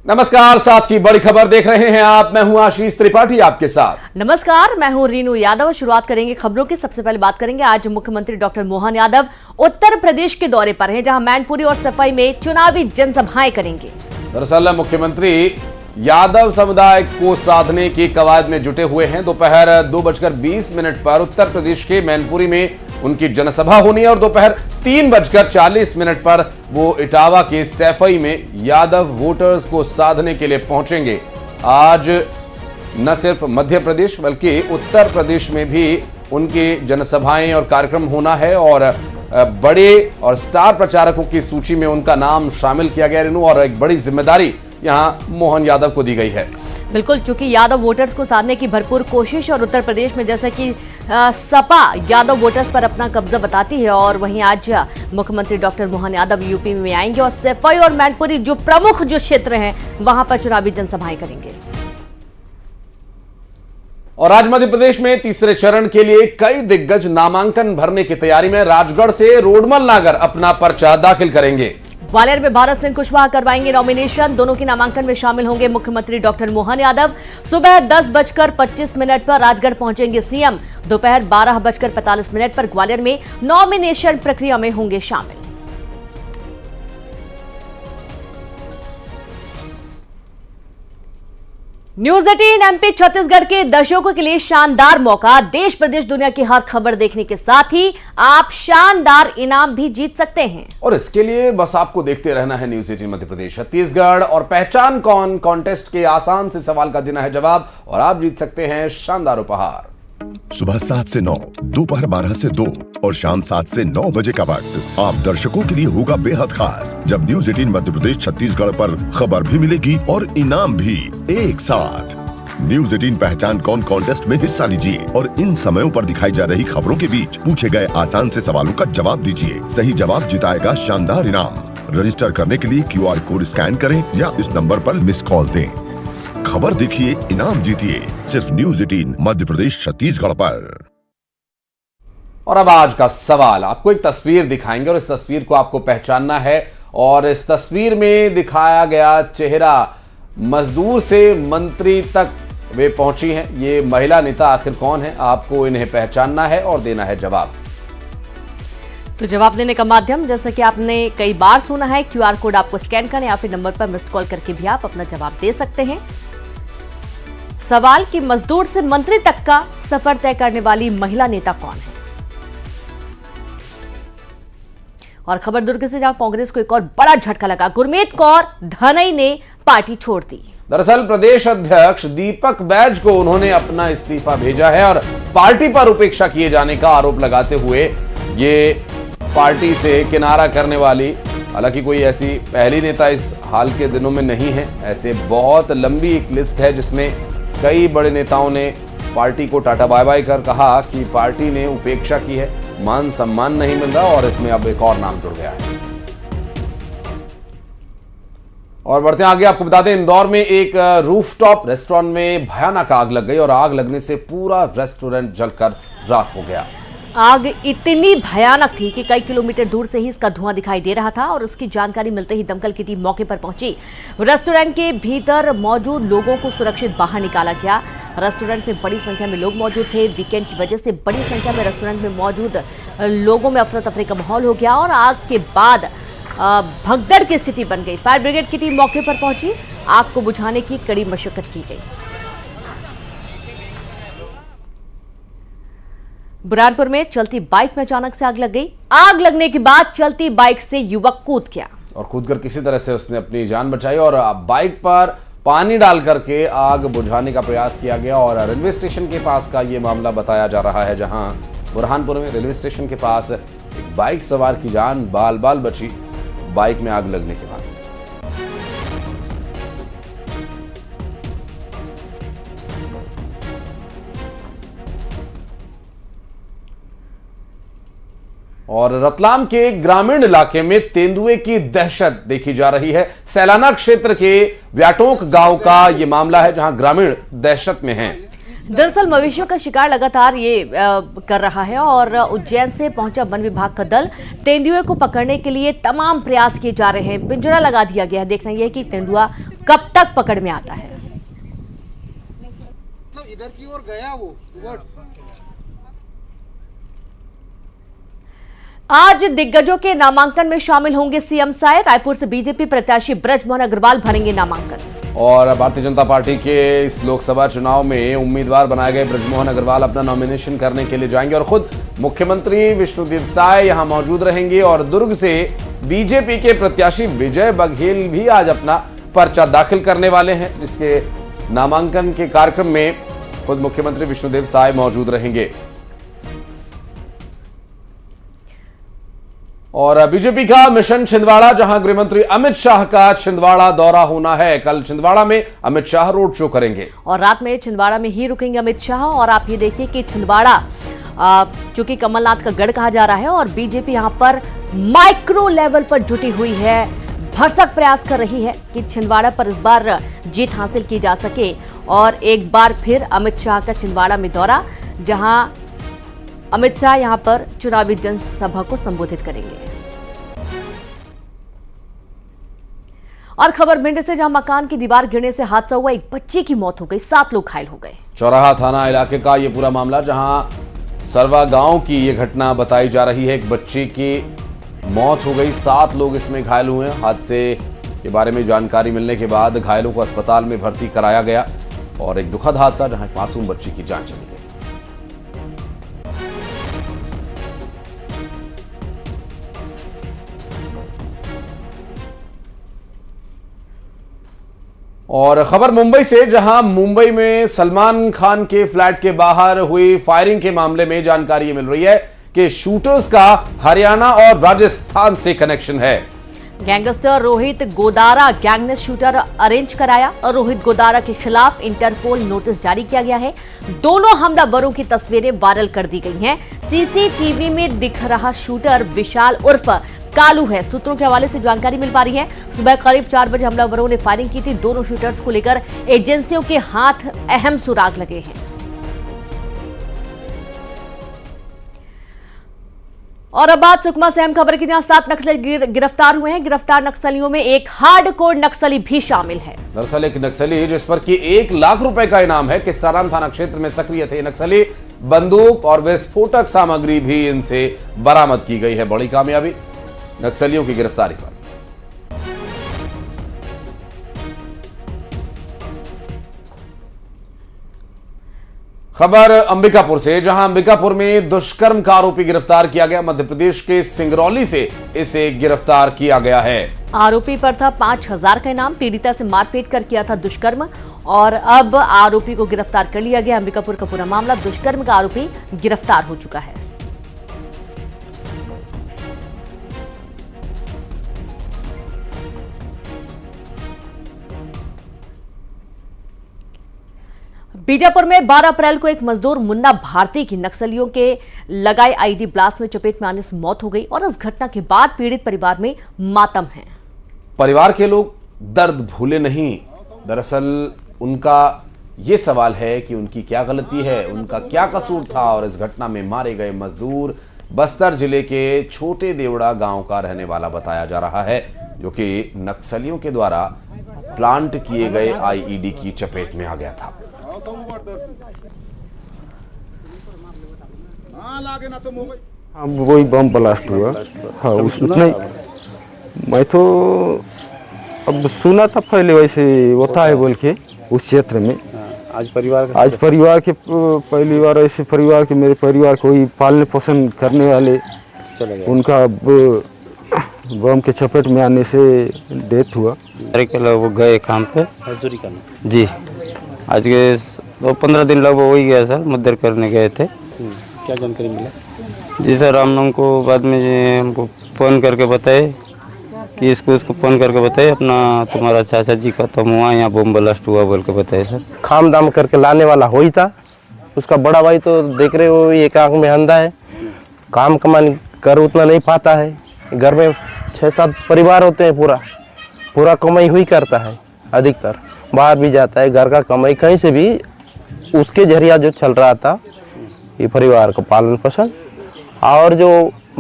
नमस्कार, साथ की बड़ी खबर देख रहे हैं आप। मैं हूं आशीष त्रिपाठी आपके साथ। नमस्कार, मैं हूं रीनू यादव। शुरुआत करेंगे खबरों की। सबसे पहले बात करेंगे, आज मुख्यमंत्री डॉक्टर मोहन यादव उत्तर प्रदेश के दौरे पर हैं, जहां मैनपुरी और सफाई में चुनावी जनसभाएं करेंगे। दरअसल मुख्यमंत्री यादव समुदाय को साधने की कवायद में जुटे हुए हैं। दोपहर 2:20 पर उत्तर प्रदेश के मैनपुरी में उनकी जनसभा होनी है और दोपहर 3:40 पर वो इटावा के सैफई में यादव वोटर्स को साधने के लिए पहुंचेंगे। आज न सिर्फ मध्य प्रदेश बल्कि उत्तर प्रदेश में भी उनकी जनसभाएं और कार्यक्रम होना है और बड़े और स्टार प्रचारकों की सूची में उनका नाम शामिल किया गया रेनू, और एक बड़ी जिम्मेदारी यहां मोहन यादव को दी गई है। बिल्कुल, चूंकि यादव वोटर्स को साधने की भरपूर कोशिश, और उत्तर प्रदेश में जैसे कि सपा यादव वोटर्स पर अपना कब्जा बताती है, और वहीं आज मुख्यमंत्री डॉक्टर मोहन यादव यूपी में आएंगे और सफाई और मैनपुरी जो प्रमुख क्षेत्र हैं वहां पर चुनावी जनसभाएं करेंगे। और आज मध्य प्रदेश में तीसरे चरण के लिए कई दिग्गज नामांकन भरने की तैयारी में राजगढ़ से रोडमल नागर अपना पर्चा दाखिल करेंगे। ग्वालियर में भारत सिंह कुशवाहा करवाएंगे नॉमिनेशन। दोनों के नामांकन में शामिल होंगे मुख्यमंत्री डॉक्टर मोहन यादव। सुबह 10:25 पर राजगढ़ पहुंचेंगे सीएम। दोपहर 12:45 पर ग्वालियर में नॉमिनेशन प्रक्रिया में होंगे शामिल। न्यूज 18 एमपी छत्तीसगढ़ के दर्शकों के लिए शानदार मौका। देश प्रदेश दुनिया की हर खबर देखने के साथ ही आप शानदार इनाम भी जीत सकते हैं, और इसके लिए बस आपको देखते रहना है न्यूज 18 मध्य प्रदेश छत्तीसगढ़। और पहचान कौन कॉन्टेस्ट के आसान से सवाल का देना है जवाब, और आप जीत सकते हैं शानदार उपहार। सुबह 7 से 9, दोपहर 12 से 2 और शाम 7 से 9 बजे का वक्त आप दर्शकों के लिए होगा बेहद खास, जब न्यूज 18 मध्य प्रदेश छत्तीसगढ़ पर खबर भी मिलेगी और इनाम भी एक साथ। न्यूज 18 पहचान कौन कॉन्टेस्ट में हिस्सा लीजिए और इन समयों पर दिखाई जा रही खबरों के बीच पूछे गए आसान से सवालों का जवाब दीजिए। सही जवाब जिताएगा शानदार इनाम। रजिस्टर करने के लिए QR कोड स्कैन करें या इस नंबर पर मिस कॉल दें। खबर देखिए, इनाम जीतिए, सिर्फ न्यूज 18 मध्य प्रदेश छत्तीसगढ़ पर। और अब आज का सवाल, आपको एक तस्वीर दिखाएंगे और इस तस्वीर को आपको पहचानना है। और इस तस्वीर में दिखाया गया चेहरा मजदूर से मंत्री तक वे पहुंची हैं। ये महिला नेता आखिर कौन है, आपको इन्हें पहचानना है और देना है जवाब। तो जवाब देने का माध्यम, जैसा कि आपने कई बार सुना है, QR कोड आपको स्कैन करें या फिर नंबर पर मिस्ड कॉल करके भी आप अपना जवाब दे सकते हैं। सवाल कि मजदूर से मंत्री तक का सफर तय करने वाली महिला नेता कौन है। और खबर दुर्ग से, जहां कांग्रेस को एक और बड़ा झटका लगा। गुरमीत कौर धनई ने पार्टी छोड़ दी। दरअसल प्रदेश अध्यक्ष दीपक बैज को उन्होंने अपना इस्तीफा भेजा है और पार्टी पर उपेक्षा किए जाने का आरोप लगाते हुए ये पार्टी से किनारा करने वाली, हालांकि कोई ऐसी पहली नेता इस हाल के दिनों में नहीं है। ऐसे बहुत लंबी एक लिस्ट है जिसमें कई बड़े नेताओं ने पार्टी को टाटा बाय बाय कर कहा कि पार्टी ने उपेक्षा की है, मान सम्मान नहीं मिल रहा, और इसमें अब एक और नाम जुड़ गया है। और बढ़ते हैं आगे, आपको बता दें, इंदौर में एक रूफटॉप रेस्टोरेंट में भयानक आग लग गई और आग लगने से पूरा रेस्टोरेंट जलकर राख हो गया। आग इतनी भयानक थी कि कई किलोमीटर दूर से ही इसका धुआं दिखाई दे रहा था, और उसकी जानकारी मिलते ही दमकल की टीम मौके पर पहुंची। रेस्टोरेंट के भीतर मौजूद लोगों को सुरक्षित बाहर निकाला गया। रेस्टोरेंट में बड़ी संख्या में लोग मौजूद थे। वीकेंड की वजह से बड़ी संख्या में रेस्टोरेंट में मौजूद लोगों में अफरा तफरी का माहौल हो गया और आग के बाद भगदड़ की स्थिति बन गई। फायर ब्रिगेड की टीम मौके पर पहुंची, आग को बुझाने की कड़ी मशक्कत की गई। बुरहानपुर में चलती बाइक में अचानक से आग लग गई। आग लगने के बाद चलती बाइक से युवक कूद गया और कूदकर किसी तरह से उसने अपनी जान बचाई और बाइक पर पानी डाल करके आग बुझाने का प्रयास किया गया। और रेलवे स्टेशन के पास का ये मामला बताया जा रहा है, जहां बुरहानपुर में रेलवे स्टेशन के पास एक बाइक सवार की जान बाल बाल बची बाइक में आग लगने के बाद। और रतलाम के ग्रामीण इलाके में तेंदुए की दहशत देखी जा रही है। सैलाना क्षेत्र के व्याटोक गांव का यह मामला है, जहां ग्रामीण दहशत में हैं। दरअसल मवेशियों का शिकार लगातार ये कर रहा है और उज्जैन से पहुंचा वन विभाग का दल तेंदुए को पकड़ने के लिए तमाम प्रयास किए जा रहे हैं। पिंजरा लगा दिया गया है। देखना यह है कि तेंदुआ कब तक पकड़ में आता है। इधर की ओर गया वो। आज दिग्गजों के नामांकन में शामिल होंगे सीएम साय। रायपुर से बीजेपी प्रत्याशी बृजमोहन अग्रवाल भरेंगे नामांकन। और भारतीय जनता पार्टी के इस लोकसभा चुनाव में उम्मीदवार बनाए गए बृजमोहन अग्रवाल अपना नॉमिनेशन करने के लिए जाएंगे और खुद मुख्यमंत्री विष्णुदेव साय यहां मौजूद रहेंगे। और दुर्ग से बीजेपी के प्रत्याशी विजय बघेल भी आज अपना पर्चा दाखिल करने वाले हैं, जिसके नामांकन के कार्यक्रम में खुद मुख्यमंत्री विष्णुदेव साय मौजूद रहेंगे। और बीजेपी का मिशन छिंदवाड़ा, जहां गृहमंत्री अमित शाह का छिंदवाड़ा दौरा होना है। कल छिंदवाड़ा में अमित शाह रोड शो करेंगे और रात में छिंदवाड़ा में ही रुकेंगे अमित शाह। और आप ये देखिए कि छिंदवाड़ा चूंकि कमलनाथ का गढ़ कहा जा रहा है और बीजेपी यहां पर माइक्रो लेवल पर जुटी हुई है, भरसक प्रयास कर रही है कि छिंदवाड़ा पर इस बार जीत हासिल की जा सके। और एक बार फिर अमित शाह का छिंदवाड़ा में दौरा, जहां अमित शाह यहां पर चुनावी जनसभा को संबोधित करेंगे। और खबर भिंड से, जहां मकान की दीवार गिरने से हादसा हुआ, एक बच्चे की मौत हो गई, 7 लोग घायल हो गए। चौराहा थाना इलाके का यह पूरा मामला, जहां सरवा गांव की यह घटना बताई जा रही है। एक बच्चे की मौत हो गई, 7 लोग इसमें घायल हुए। हादसे के बारे में जानकारी मिलने के बाद घायलों को अस्पताल में भर्ती कराया गया। और एक दुखद हादसा, जहां एक मासूम बच्ची की जान चली गई। और खबर मुंबई से, जहां मुंबई में सलमान खान के फ्लैट के बाहर हुई फायरिंग के मामले में जानकारी मिल रही है कि शूटर्स का हरियाणा और राजस्थान से कनेक्शन है। गैंगस्टर रोहित गोदारा गैंग ने शूटर अरेंज कराया और रोहित गोदारा के खिलाफ इंटरपोल नोटिस जारी किया गया है। दोनों हमलावरों की तस्वीरें वायरल कर दी गई हैं। सीसीटीवी में दिख रहा शूटर विशाल उर्फ कालू है। सूत्रों के हवाले से जानकारी मिल पा रही है, सुबह करीब 4 बजे हमलावरों ने फायरिंग की थी। दोनों शूटर्स को लेकर एजेंसियों के हाथ अहम सुराग लगे हैं। और अब बात सुकमा से अहम खबर की, जहां 7 नक्सली गिरफ्तार हुए हैं। गिरफ्तार नक्सलियों में एक हार्डकोर नक्सली भी शामिल है। दरअसल एक नक्सली जिस पर कि 1 लाख रुपए का इनाम है, किस्ताराम थाना क्षेत्र में सक्रिय थे नक्सली। बंदूक और विस्फोटक सामग्री भी इनसे बरामद की गई है। बड़ी कामयाबी नक्सलियों की गिरफ्तारी पर। खबर अंबिकापुर से, जहां अंबिकापुर में दुष्कर्म का आरोपी गिरफ्तार किया गया। मध्य प्रदेश के सिंगरौली से इसे गिरफ्तार किया गया है। आरोपी पर था 5000 का इनाम। पीड़िता से मारपीट कर किया था दुष्कर्म और अब आरोपी को गिरफ्तार कर लिया गया। अंबिकापुर का पूरा मामला, दुष्कर्म का आरोपी गिरफ्तार हो चुका है। बीजापुर में 12 अप्रैल को एक मजदूर मुन्ना भारती की नक्सलियों के लगाए आईडी ब्लास्ट में चपेट में आने से मौत हो गई और इस घटना के बाद पीड़ित परिवार में मातम है। परिवार के लोग दर्द भूले नहीं। दरअसल उनका ये सवाल है कि उनकी क्या गलती है, उनका क्या कसूर था। और इस घटना में मारे गए मजदूर बस्तर जिले के छोटे देवड़ा गांव का रहने वाला बताया जा रहा है, जो कि नक्सलियों के द्वारा प्लांट किए गए आईईडी की चपेट में आ गया था। हाँ, वही बम ब्लास्ट हुआ। हाँ, उसमें नहीं, मैं तो अब सुना था पहले वैसे होता है बोल के उस क्षेत्र में। आज परिवार के पहली बार ऐसे परिवार के, मेरे परिवार को ही पालने पोषण करने वाले उनका बम के चपेट में आने से डेथ हुआ। वो गए काम पे मजदूरी करने जी। आज के 15 दिन लगभग हो ही गया सर, मदद करने गए थे। क्या जानकारी मिला जी सर, हम को बाद में जी हमको फ़ोन करके बताए कि इसको फ़ोन करके बताए अपना तुम्हारा चाचा जी खत्म हुआ, यहाँ बम ब्लास्ट हुआ बोल के बताए सर। खाम दाम करके लाने वाला हो ही था। उसका बड़ा भाई तो देख रहे हो एक आंख में अंधा है, काम कमाने कर उतना नहीं पाता है। घर में 6-7 परिवार होते हैं, पूरा कमाई हुई करता है। अधिकतर बाहर भी जाता है, घर का कमाई कहीं से भी उसके जरिया जो चल रहा था ये परिवार का पालन पोषण। और जो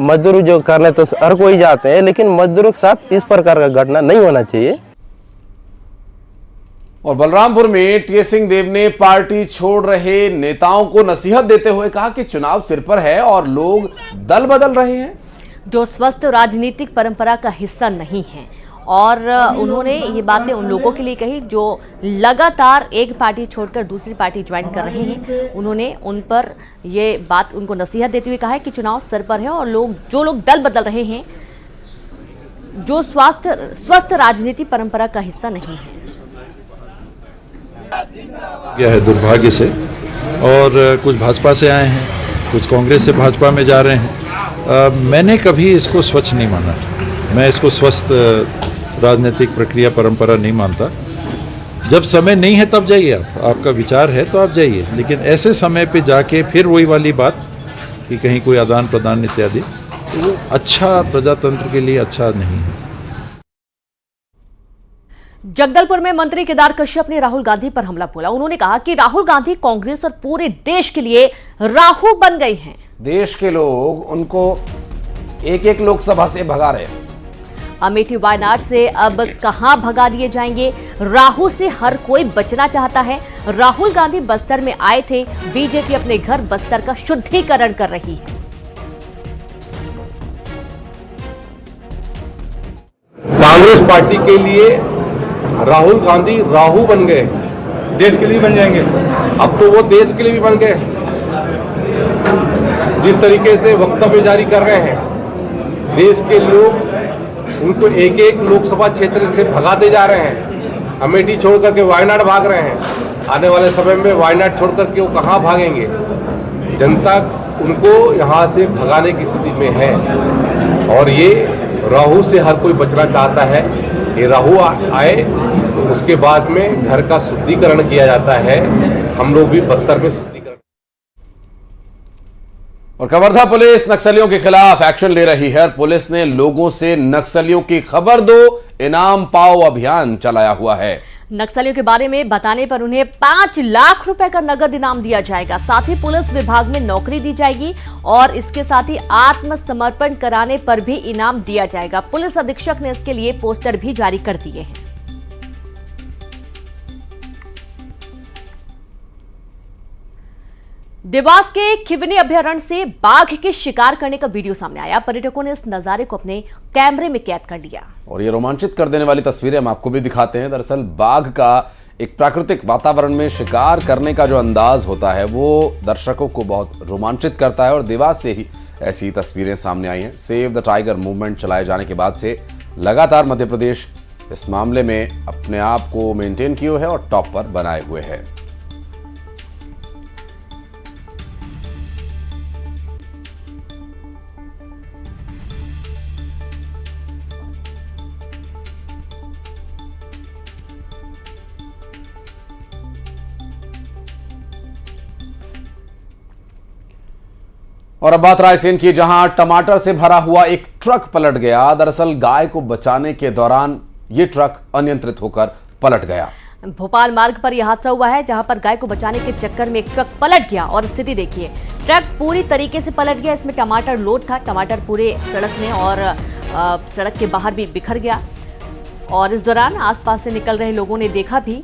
मजदूर जो करने तो हर कोई जाते हैं, लेकिन मजदूरों के साथ इस प्रकार का घटना नहीं होना चाहिए। और बलरामपुर में टीएस सिंहदेव ने पार्टी छोड़ रहे नेताओं को नसीहत देते हुए कहा कि चुनाव सिर पर है और लोग दल बदल रहे हैं जो स्वस्थ राजनीतिक परंपरा का हिस्सा नहीं है। और उन्होंने ये बातें उन लोगों के लिए कही जो लगातार एक पार्टी छोड़कर दूसरी पार्टी ज्वाइन कर रहे हैं। उन्होंने उन पर ये बात उनको नसीहत देते हुए कहा है कि चुनाव सिर पर है और जो लोग दल बदल रहे हैं जो स्वस्थ राजनीति परंपरा का हिस्सा नहीं है। यह है दुर्भाग्य से, और कुछ भाजपा से आए हैं, कुछ कांग्रेस से भाजपा में जा रहे हैं। मैंने कभी इसको स्वच्छ नहीं माना, मैं इसको स्वस्थ राजनीतिक प्रक्रिया परंपरा नहीं मानता। जब समय नहीं है तब जाइए, आपका विचार है तो आप जाइए, लेकिन ऐसे समय पे जाके फिर वही वाली बात कि कहीं कोई आदान प्रदान इत्यादि, तो वो अच्छा प्रजातंत्र के लिए अच्छा नहीं है। जगदलपुर में मंत्री केदार कश्यप ने राहुल गांधी पर हमला बोला। उन्होंने कहा कि राहुल गांधी कांग्रेस और पूरे देश के लिए राहु बन गए हैं। देश के लोग उनको एक एक लोकसभा से भगा रहे हैं। अमेठी वायनाड से अब कहां भगा दिए जाएंगे? राहु से हर कोई बचना चाहता है। राहुल गांधी बस्तर में आए थे, बीजेपी अपने घर बस्तर का शुद्धिकरण कर रही है। कांग्रेस पार्टी के लिए राहुल गांधी राहु बन गए, देश के लिए बन जाएंगे। अब तो वो देश के लिए भी बन गए। जिस तरीके से वक्तव्य जारी कर रहे हैं, देश के लोग उनको एक एक लोकसभा क्षेत्र से भगाते जा रहे हैं। अमेठी छोड़ करके वायनाड भाग रहे हैं। आने वाले समय में वायनाड छोड़ करके वो कहाँ भागेंगे? जनता उनको यहाँ से भगाने की स्थिति में है और ये राहु से हर कोई बचना चाहता है। ये राहु आए तो उसके बाद में घर का शुद्धिकरण किया जाता है। हम लोग भी बस्तर में शुद्धिकरण। और कवर्धा पुलिस नक्सलियों के खिलाफ एक्शन ले रही है। पुलिस ने लोगों से नक्सलियों की खबर दो, इनाम पाओ अभियान चलाया हुआ है। नक्सलियों के बारे में बताने पर उन्हें 5 लाख रुपए का नगद इनाम दिया जाएगा। साथ ही पुलिस विभाग में नौकरी दी जाएगी और इसके साथ ही आत्मसमर्पण कराने पर भी इनाम दिया जाएगा। पुलिस अधीक्षक ने इसके लिए पोस्टर भी जारी कर दिए हैं। देवास के खिवनी अभयारण्य से बाघ के शिकार करने का वीडियो सामने आया। पर्यटकों ने इस नजारे को अपने कैमरे में कैद कर लिया और ये रोमांचित कर देने वाली तस्वीरें हम आपको भी दिखाते हैं। दरअसल बाघ का एक प्राकृतिक वातावरण में शिकार करने का जो अंदाज होता है वो दर्शकों को बहुत रोमांचित करता है और देवास से ही ऐसी तस्वीरें सामने आई हैं। सेव द टाइगर मूवमेंट चलाए जाने के बाद से लगातार मध्य प्रदेश इस मामले में अपने आप को मेंटेन किए है और टॉप पर बनाए हुए है। और अब बात रायसेन की, जहां टमाटर से भरा हुआ एक ट्रक पलट गया। दरअसल गाय को बचाने के दौरान ये ट्रक अनियंत्रित होकर पलट गया। भोपाल मार्ग पर यह हादसा हुआ है जहां पर गाय को बचाने के चक्कर में एक ट्रक पलट गया और स्थिति देखिए, ट्रक पूरी तरीके से पलट गया। इसमें टमाटर लोड था, टमाटर पूरे सड़क में और सड़क के बाहर भी बिखर गया और इस दौरान आसपास से निकल रहे लोगों ने देखा भी।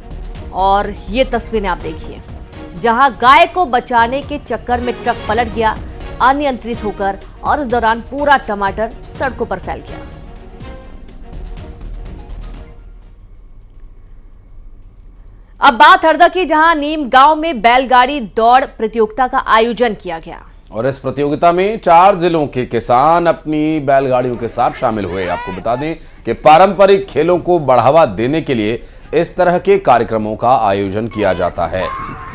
और ये तस्वीरें आप देखिए, जहां गाय को बचाने के चक्कर में ट्रक पलट गया अनियंत्रित होकर और इस दौरान पूरा टमाटर सड़कों पर फैल गया। अब बात हरदा की, जहां नीम गांव में बैलगाड़ी दौड़ प्रतियोगिता का आयोजन किया गया और इस प्रतियोगिता में 4 जिलों के किसान अपनी बैलगाड़ियों के साथ शामिल हुए। आपको बता दें कि पारंपरिक खेलों को बढ़ावा देने के लिए इस तरह के कार्यक्रमों का आयोजन किया जाता है।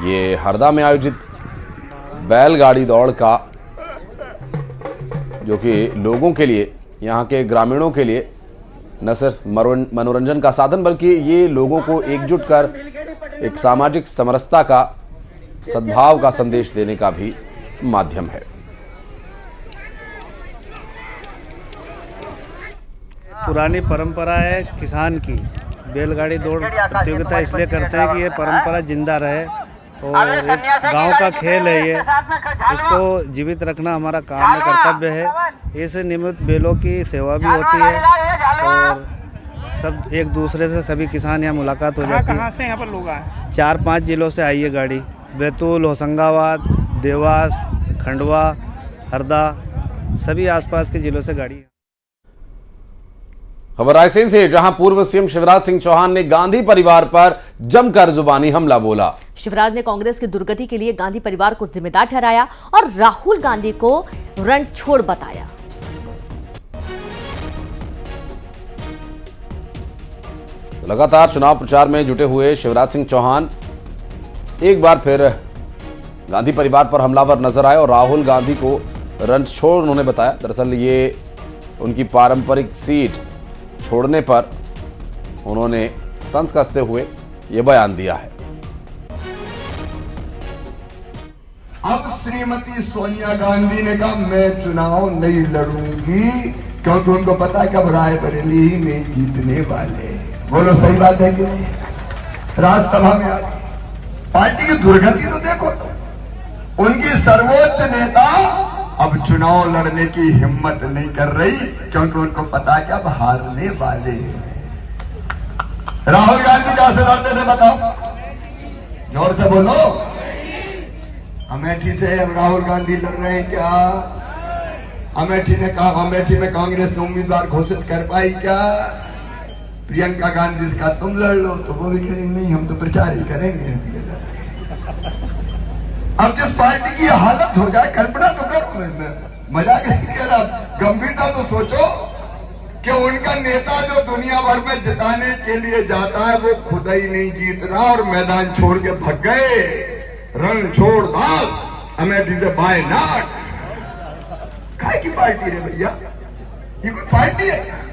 ये हरदा में आयोजित बैलगाड़ी दौड़ का, जो कि लोगों के लिए, यहाँ के ग्रामीणों के लिए न सिर्फ मनोरंजन का साधन बल्कि ये लोगों को एकजुट कर एक सामाजिक समरसता का, सद्भाव का संदेश देने का भी माध्यम है। पुरानी परंपरा है किसान की। बैलगाड़ी दौड़ प्रतियोगिता इसलिए करते हैं कि ये परंपरा जिंदा रहे और एक गांव का खेल है ये, इसको जीवित रखना हमारा काम है, कर्तव्य है। इस निमित्त बैलों की सेवा भी होती है और सब एक दूसरे से सभी किसान यहाँ मुलाकात हो जाती है। कहाँ से यहाँ पर लोग आए? 4-5 जिलों से आई है गाड़ी, बैतूल, होशंगाबाद, देवास, खंडवा, हरदा, सभी आसपास के जिलों से गाड़ी है। खबर रायसेन से, जहां पूर्व सीएम शिवराज सिंह चौहान ने गांधी परिवार पर जमकर जुबानी हमला बोला। शिवराज ने कांग्रेस की दुर्गति के लिए गांधी परिवार को जिम्मेदार ठहराया और राहुल गांधी को रणछोड़ बताया। लगातार चुनाव प्रचार में जुटे हुए शिवराज सिंह चौहान एक बार फिर गांधी परिवार पर हमलावर नजर आए और राहुल गांधी को रणछोड़ उन्होंने बताया। दरअसल ये उनकी पारंपरिक सीट छोड़ने पर उन्होंने तंज कसते हुए ये बयान दिया है। अब श्रीमती सोनिया गांधी ने कहा मैं चुनाव नहीं लड़ूंगी, क्योंकि उनको पता है कब रायबरेली ही में जीतने वाले। बोलो सही बात है कि नहीं? राज्यसभा में आ पार्टी की दुर्गति तो देखो, उनकी सर्वोच्च नेता अब चुनाव लड़ने की हिम्मत नहीं कर रही, क्योंकि उनको पता है कि अब हारने वाले हैं। राहुल गांधी कहां से लड़ते थे बताओ, जोर से बोलो। अमेठी से राहुल गांधी लड़ रहे हैं क्या? अमेठी ने कहा, अमेठी में कांग्रेस ने उम्मीदवार घोषित कर पाई क्या? प्रियंका गांधी से कहा तुम लड़ लो, तो वो भी कहेंगे नहीं हम तो प्रचार ही करेंगे। अब जिस पार्टी की हालत हो जाए, कल्पना तो करो, मजाक नहीं कह रहा, गंभीरता तो सोचो कि उनका नेता जो दुनिया भर में जिताने के लिए जाता है वो खुद ही नहीं जीत रहा और मैदान छोड़ के भग गए। रण छोड़ भाग, अमेठी से बाय नाट। काय की पार्टी है भैया, ये कोई पार्टी है?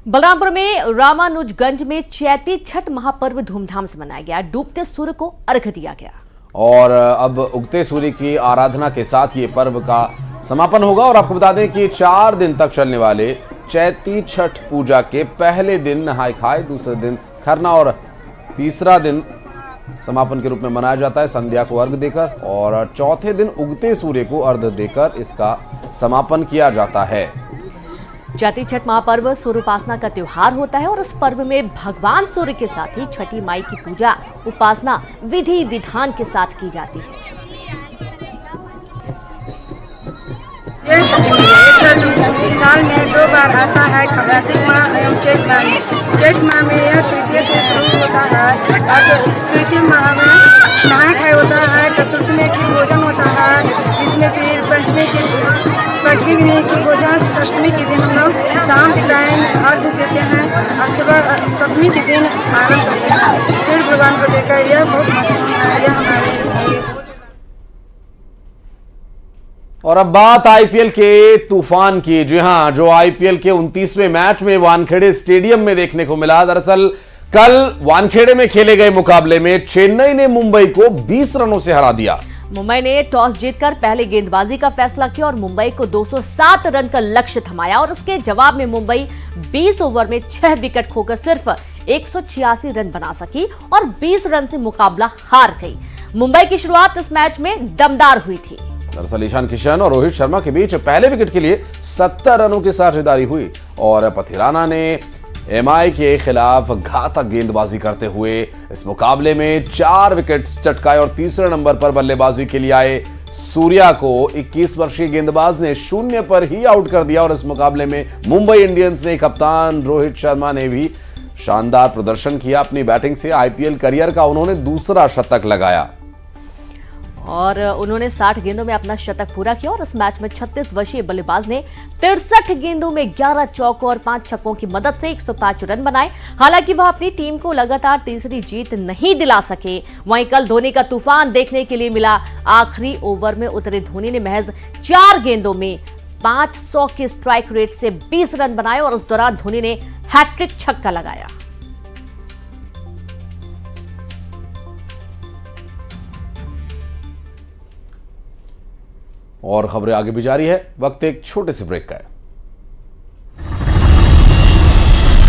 बलरामपुर में रामानुजगंज में चैती छठ महापर्व धूमधाम से मनाया गया। डूबते सूर्य को अर्घ्य दिया गया और अब उगते सूर्य की आराधना के साथ ये पर्व का समापन होगा। और आपको बता दें कि 4 दिन तक चलने वाले चैती छठ पूजा के पहले दिन नहाय खाए, दूसरे दिन खरना और तीसरा दिन समापन के रूप में मनाया जाता है संध्या को अर्घ्य देकर, और चौथे दिन उगते सूर्य को अर्घ्य देकर इसका समापन किया जाता है। चैती छठ महापर्व सूर्योपासना का त्योहार होता है और इस पर्व में भगवान सूर्य के साथ ही छठी माई की पूजा उपासना विधि विधान के साथ की जाती है। ये छठ साल में 2 बार आता है, कार्तिक माह एवं चैत माह में। चैत माह में यह तृतीय से शुरू होता है और तृतीय माह में नहाय खाए होता है, चतुर्थी में खीर भोजन होता है, इसमें फिर पंचमी के दिन की भोजन, षष्टमी के दिन हम लोग शाम के टाइम अर्घ्य देते हैं और सुबह सप्तमी के दिन आरंभ करते हैं सूर्य भगवान को देकर। यह बहुत महत्वपूर्ण है, यह हमारे। और अब बात आईपीएल के तूफान की। जी हां, जो आईपीएल के 29वें मैच में वानखेड़े स्टेडियम में देखने को मिला। दरअसल कल वानखेड़े में खेले गए मुकाबले में चेन्नई ने मुंबई को 20 रनों से हरा दिया। मुंबई ने टॉस जीतकर पहले गेंदबाजी का फैसला किया और मुंबई को 207 रन का लक्ष्य थमाया और उसके जवाब में मुंबई 20 ओवर में 6 विकेट खोकर सिर्फ 186 रन बना सकी और 20 रन से मुकाबला हार गई। मुंबई की शुरुआत इस मैच में दमदार हुई थी। दरअसल ईशान किशन और रोहित शर्मा के बीच पहले विकेट के लिए 70 रनों की साझेदारी हुई और पथिराना ने एमआई के खिलाफ घातक गेंदबाजी करते हुए इस मुकाबले में 4 विकेट चटकाए और तीसरे नंबर पर बल्लेबाजी के लिए आए सूर्या को 21 वर्षीय गेंदबाज ने 0 पर ही आउट कर दिया। और इस मुकाबले में मुंबई इंडियंस के कप्तान रोहित शर्मा ने भी शानदार प्रदर्शन किया। अपनी बैटिंग से आईपीएल करियर का उन्होंने दूसरा शतक लगाया और उन्होंने 60 गेंदों में अपना शतक पूरा किया और इस मैच में 36 वर्षीय बल्लेबाज ने 63 गेंदों में 11 चौकों और 5 छक्कों की मदद से 105 रन बनाए। हालांकि वह अपनी टीम को लगातार तीसरी जीत नहीं दिला सके। वहीं कल धोनी का तूफान देखने के लिए मिला। आखिरी ओवर में उतरे धोनी ने महज 4 गेंदों में 500 के स्ट्राइक रेट से 20 रन बनाए और इस दौरान धोनी ने हैट्रिक छक्का लगाया। और खबरें आगे भी जारी है, वक्त एक छोटे से ब्रेक का है।